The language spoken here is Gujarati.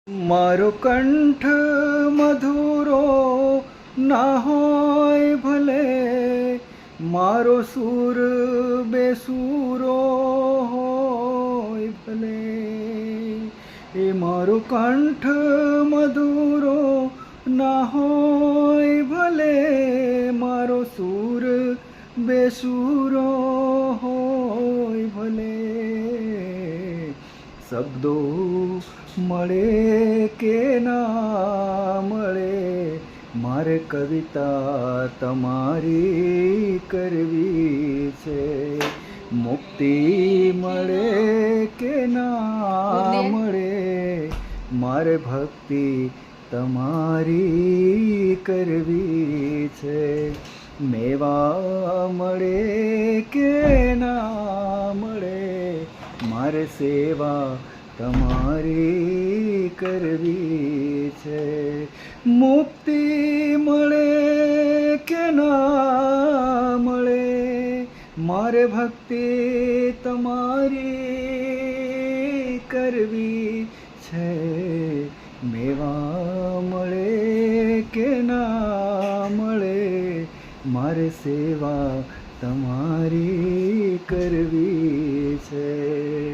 મારો કંઠ મધુરો ના હોય ભલે, મારો સૂર બેસૂરો હોય ભલે. એ મારો કંઠ મધુરો ના હોય ભલે, મારો સૂર બેસૂરો હોય ભલે. શબ્દો મળે કે ના મળે, મારે કવિતા તમારી કરવી છે. મુક્તિ મળે કે ના મળે, મારે ભક્તિ તમારી કરવી છે. મેવા મળે કે ના મળે, મારે સેવા તમારી કરવી છે. મુક્તિ મળે કે ના મળે, મારે ભક્તિ તમારી કરવી છે. મેવા મળે કે ના મળે, મારે સેવા તમારી કરવી છે.